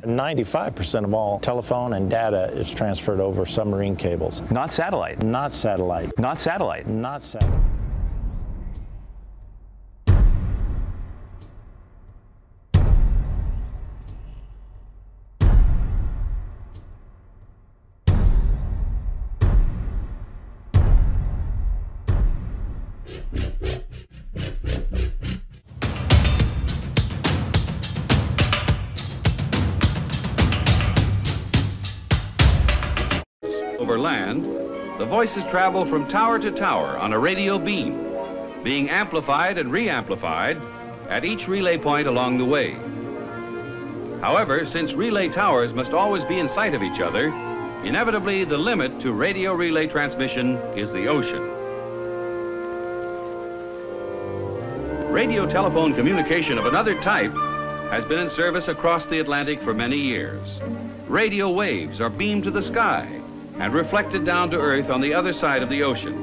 95% of all telephone and data is transferred over submarine cables. Not satellite. Not satellite. Not satellite. Not satellite. Over land, the voices travel from tower to tower on a radio beam, being amplified and re-amplified at each relay point along the way. However, since relay towers must always be in sight of each other, inevitably the limit to radio relay transmission is the ocean. Radio telephone communication of another type has been in service across the Atlantic for many years. Radio waves are beamed to the sky and reflected down to Earth on the other side of the ocean.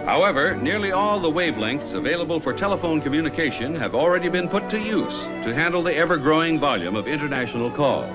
However, nearly all the wavelengths available for telephone communication have already been put to use to handle the ever-growing volume of international calls.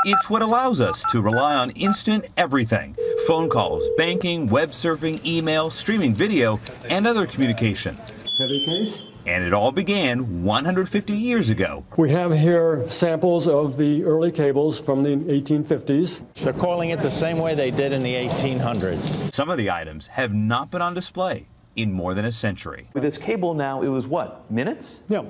It's what allows us to rely on instant everything. Phone calls, banking, web surfing, email, streaming video, and other communication. Heavy case. And it all began 150 years ago. We have here samples of the early cables from the 1850s. They're coiling it the same way they did in the 1800s. Some of the items have not been on display in more than a century. With this cable now, it was what, minutes? Yeah,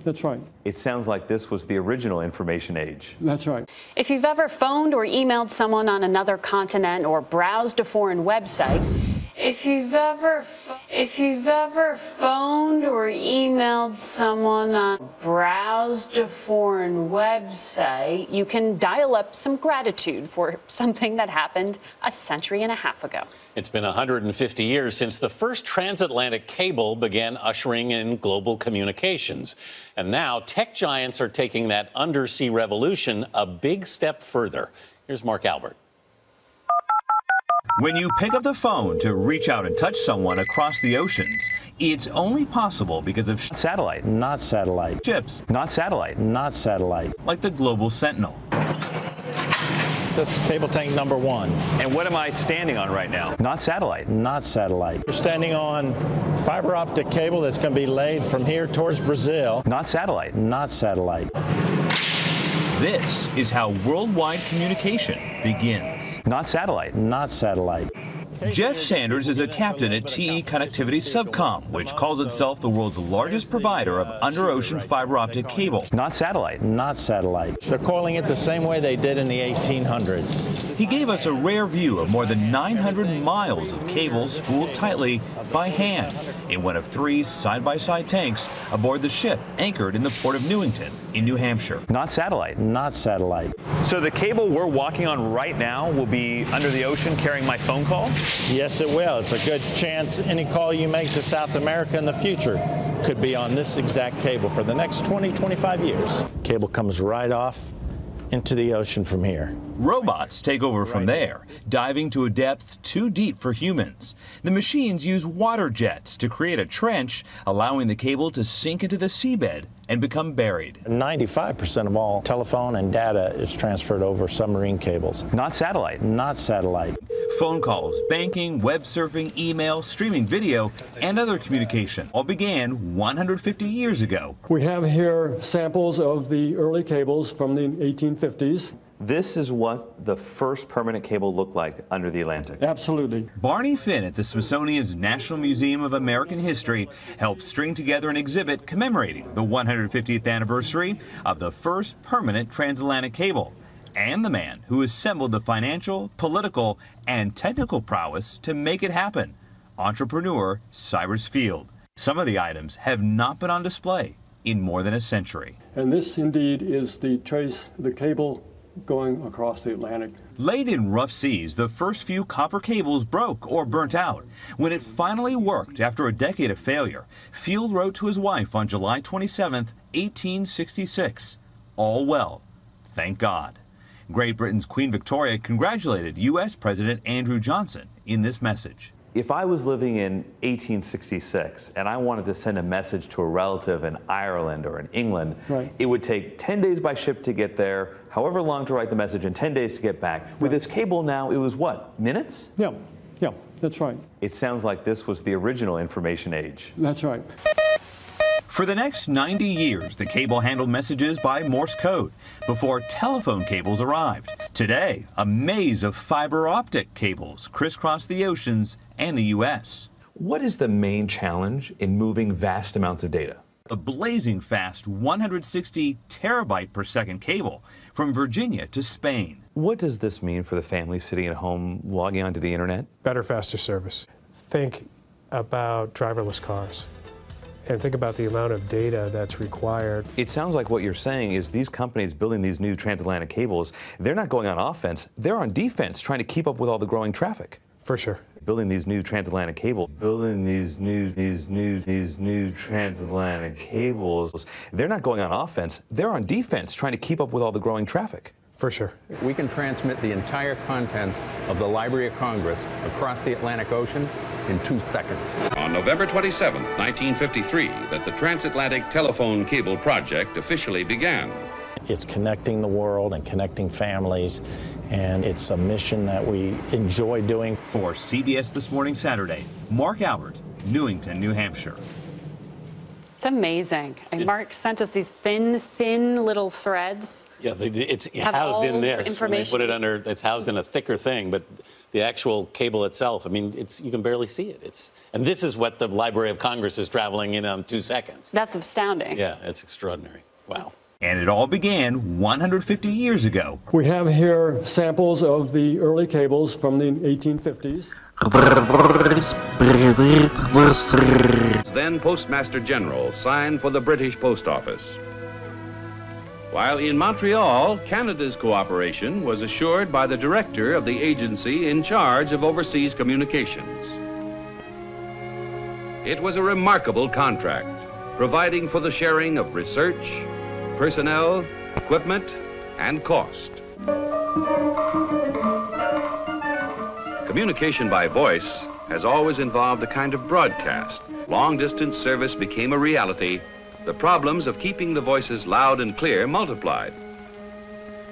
that's right. It sounds like this was the original information age. That's right. If you've ever phoned or emailed someone on another continent or browsed a foreign website, If you've ever phoned or emailed someone on browsed a foreign website, you can dial up some gratitude for something that happened a century and a half ago. It's been 150 years since the first transatlantic cable began ushering in global communications. And now tech giants are taking that undersea revolution a big step further. Here's Mark Albert. When you pick up the phone to reach out and touch someone across the oceans, it's only possible because of Satellite. Not satellite. ships, Not satellite. Not satellite. like the Global Sentinel. This is cable tank number 1. And what am I standing on right now? Not satellite. Not satellite. You're standing on fiber optic cable that's going to be laid from here towards Brazil. Not satellite. Not satellite. This is how worldwide communication begins. Not satellite. Not satellite. Jeff Sanders is a captain at TE Connectivity Subcom, which calls itself the world's largest provider of under-ocean fiber optic cable. Not satellite. Not satellite. They're coiling it the same way they did in the 1800s. He gave us a rare view of more than 900 miles of cable spooled tightly by hand in one of 3 side-by-side tanks aboard the ship anchored in the port of Newington in New Hampshire. Not satellite. Not satellite. So the cable we're walking on right now will be under the ocean carrying my phone calls? Yes, it will. It's a good chance any call you make to South America in the future could be on this exact cable for the next 20, 25 years. Cable comes right off into the ocean from here. Robots take over from there, diving to a depth too deep for humans. The machines use water jets to create a trench, allowing the cable to sink into the seabed and become buried. 95% of all telephone and data is transferred over submarine cables. Not satellite. Not satellite. Phone calls, banking, web surfing, email, streaming video, and other communication all began 150 years ago. We have here samples of the early cables from the 1850s. This is what the first permanent cable looked like under the Atlantic. Absolutely. Barney Finn at the Smithsonian's National Museum of American History helped string together an exhibit commemorating the 150th anniversary of the first permanent transatlantic cable, and the man who assembled the financial, political, and technical prowess to make it happen, entrepreneur Cyrus Field. Some of the items have not been on display in more than a century. And this indeed is the cable going across the Atlantic. Late in rough seas, the first few copper cables broke or burnt out. When it finally worked after a decade of failure, Field wrote to his wife on July 27, 1866, "All well, thank God." Great Britain's Queen Victoria congratulated U.S. President Andrew Johnson in this message. If I was living in 1866 and I wanted to send a message to a relative in Ireland or in England, Right. it would take 10 days by ship to get there, however long to write the message, and 10 days to get back. With this cable now, it was what, minutes? Yeah, yeah, that's right. It sounds like this was the original information age. That's right. For the next 90 years, the cable handled messages by Morse code before telephone cables arrived. Today, a maze of fiber optic cables crisscross the oceans and the U.S. What is the main challenge in moving vast amounts of data? A blazing fast 160 terabyte per second cable from Virginia to Spain. What does this mean for the family sitting at home logging onto the internet? Better, faster service. Think about driverless cars. And think about the amount of data that's required. It sounds like what you're saying is these companies building these new transatlantic cables, they're not going on offense, they're on defense, trying to keep up with all the growing traffic. For sure. Building these new transatlantic cables, transatlantic cables, they're not going on offense, they're on defense, trying to keep up with all the growing traffic. For sure. We can transmit the entire contents of the Library of Congress across the Atlantic Ocean in 2 seconds. On November 27, 1953, that the transatlantic telephone cable project officially began. It's connecting the world and connecting families, and it's a mission that we enjoy doing. For CBS This Morning Saturday, Mark Albert, Newington, New Hampshire. It's amazing. And Mark sent us these thin little threads. Yeah, it's Have housed in all this. information. They put it under, it's housed in a thicker thing, but the actual cable itself, I mean, you can barely see it. And this is what the Library of Congress is traveling in 2 seconds. That's astounding. Yeah, it's extraordinary. Wow. And it all began 150 years ago. We have here samples of the early cables from the 1850s. Then Postmaster General signed for the British Post Office. While in Montreal, Canada's cooperation was assured by the director of the agency in charge of overseas communications. It was a remarkable contract, providing for the sharing of research, personnel, equipment, and cost. Communication by voice has always involved a kind of broadcast. Long-distance service became a reality. The problems of keeping the voices loud and clear multiplied.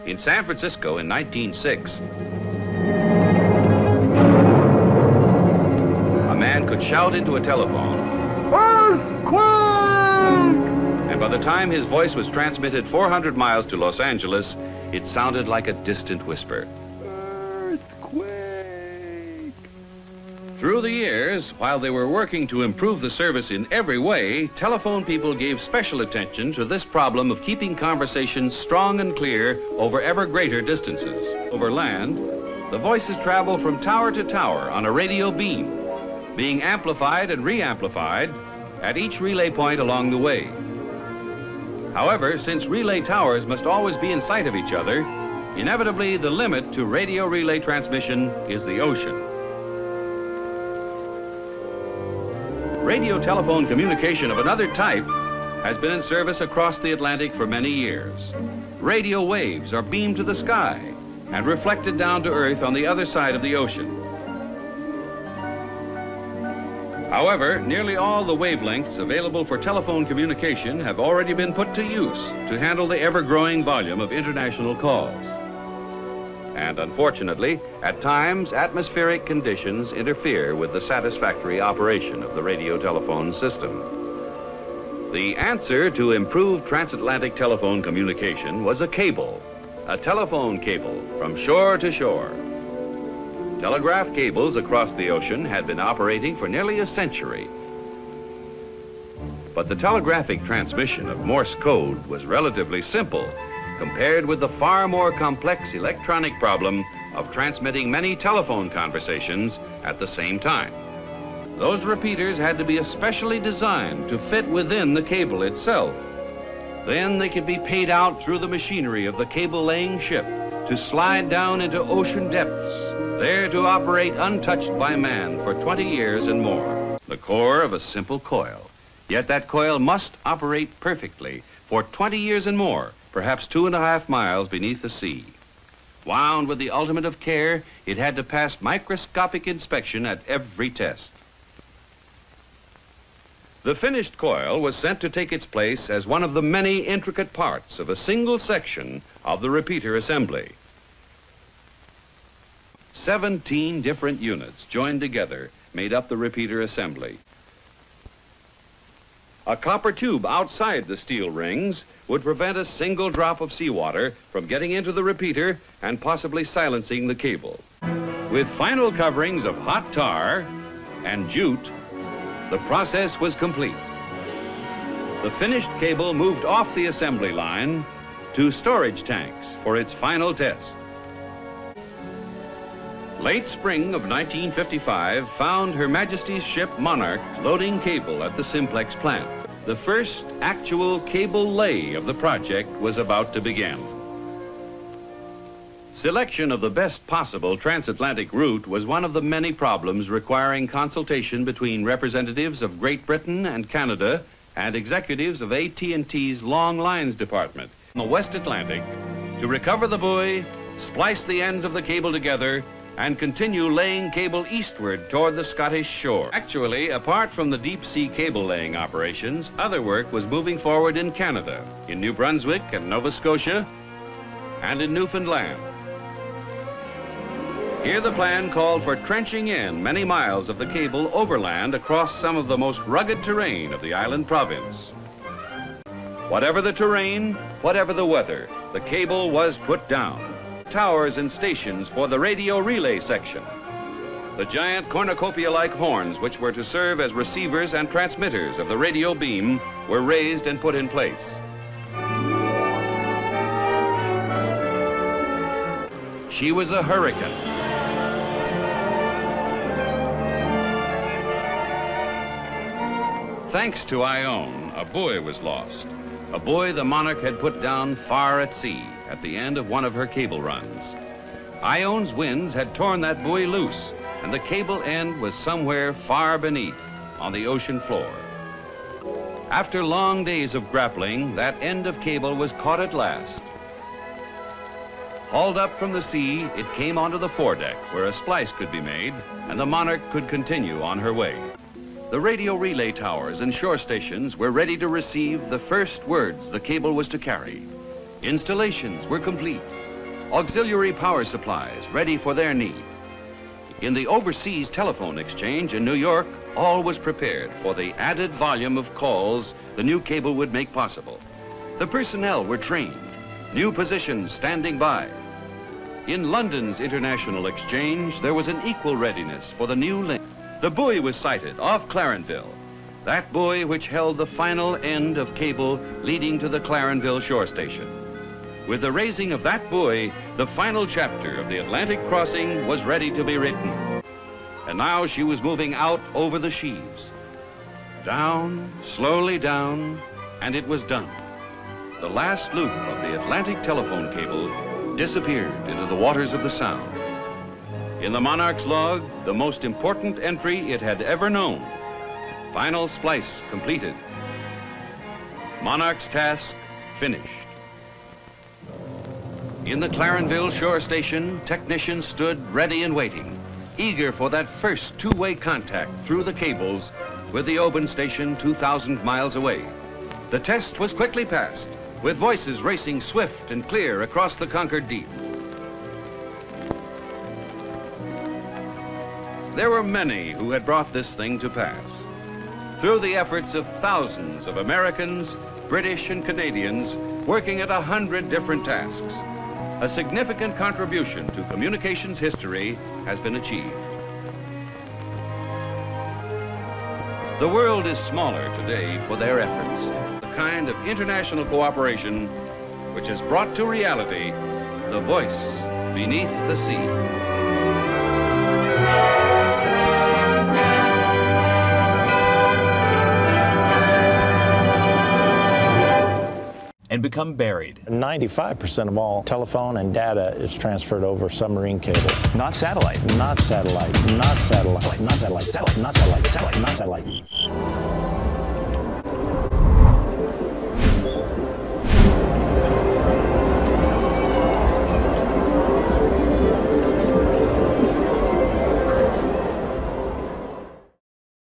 In San Francisco in 1906, a man could shout into a telephone, "Earthquake!" And by the time his voice was transmitted 400 miles to Los Angeles, it sounded like a distant whisper. Through the years, while they were working to improve the service in every way, telephone people gave special attention to this problem of keeping conversations strong and clear over ever greater distances. Over land, the voices travel from tower to tower on a radio beam, being amplified and re-amplified at each relay point along the way. However, since relay towers must always be in sight of each other, inevitably the limit to radio relay transmission is the ocean. Radio telephone communication of another type has been in service across the Atlantic for many years. Radio waves are beamed to the sky and reflected down to Earth on the other side of the ocean. However, nearly all the wavelengths available for telephone communication have already been put to use to handle the ever-growing volume of international calls. And unfortunately, at times, atmospheric conditions interfere with the satisfactory operation of the radio telephone system. The answer to improved transatlantic telephone communication was a cable, a telephone cable from shore to shore. Telegraph cables across the ocean had been operating for nearly a century. But the telegraphic transmission of Morse code was relatively simple compared with the far more complex electronic problem of transmitting many telephone conversations at the same time. Those repeaters had to be especially designed to fit within the cable itself. Then they could be paid out through the machinery of the cable-laying ship to slide down into ocean depths, there to operate untouched by man for 20 years and more. The core of a simple coil. Yet that coil must operate perfectly for 20 years and more, perhaps 2.5 miles beneath the sea. Wound with the ultimate of care, it had to pass microscopic inspection at every test. The finished coil was sent to take its place as one of the many intricate parts of a single section of the repeater assembly. 17 different units joined together made up the repeater assembly. A copper tube outside the steel rings would prevent a single drop of seawater from getting into the repeater and possibly silencing the cable. With final coverings of hot tar and jute, the process was complete. The finished cable moved off the assembly line to storage tanks for its final test. Late spring of 1955 found Her Majesty's ship Monarch loading cable at the Simplex plant. The first actual cable lay of the project was about to begin. Selection of the best possible transatlantic route was one of the many problems requiring consultation between representatives of Great Britain and Canada and executives of AT&T's Long Lines Department in the West Atlantic to recover the buoy, splice the ends of the cable together, and continue laying cable eastward toward the Scottish shore. Actually, apart from the deep-sea cable laying operations, other work was moving forward in Canada, in New Brunswick and Nova Scotia, and in Newfoundland. Here the plan called for trenching in many miles of the cable overland across some of the most rugged terrain of the island province. Whatever the terrain, whatever the weather, the cable was put down. Towers and stations for the radio relay section. The giant cornucopia-like horns, which were to serve as receivers and transmitters of the radio beam, were raised and put in place. She was a hurricane. Thanks to Ione, a buoy was lost. A buoy the Monarch had put down far at sea at the end of one of her cable runs. Ione's winds had torn that buoy loose, and the cable end was somewhere far beneath on the ocean floor. After long days of grappling, that end of cable was caught at last. Hauled up from the sea, it came onto the foredeck where a splice could be made, and the Monarch could continue on her way. The radio relay towers and shore stations were ready to receive the first words the cable was to carry. Installations were complete. Auxiliary power supplies ready for their need. In the overseas telephone exchange in New York, all was prepared for the added volume of calls the new cable would make possible. The personnel were trained, new positions standing by. In London's international exchange, there was an equal readiness for the new link. The buoy was sighted off Clarenville, that buoy which held the final end of cable leading to the Clarenville shore station. With the raising of that buoy, the final chapter of the Atlantic crossing was ready to be written. And now she was moving out over the sheaves. Down, slowly down, and it was done. The last loop of the Atlantic telephone cable disappeared into the waters of the Sound. In the Monarch's log, the most important entry it had ever known. Final splice completed. Monarch's task finished. In the Clarenville shore station, technicians stood ready and waiting, eager for that first two-way contact through the cables with the Oban station 2,000 miles away. The test was quickly passed, with voices racing swift and clear across the conquered deep. There were many who had brought this thing to pass. Through the efforts of thousands of Americans, British and Canadians working at 100 different tasks, a significant contribution to communications history has been achieved. The world is smaller today for their efforts, the kind of international cooperation which has brought to reality the voice beneath the sea. And become buried. 95% of all telephone and data is transferred over submarine cables. Not satellite. Not satellite. Not satellite. Not satellite. Satellite. Not satellite. Satellite. Not satellite.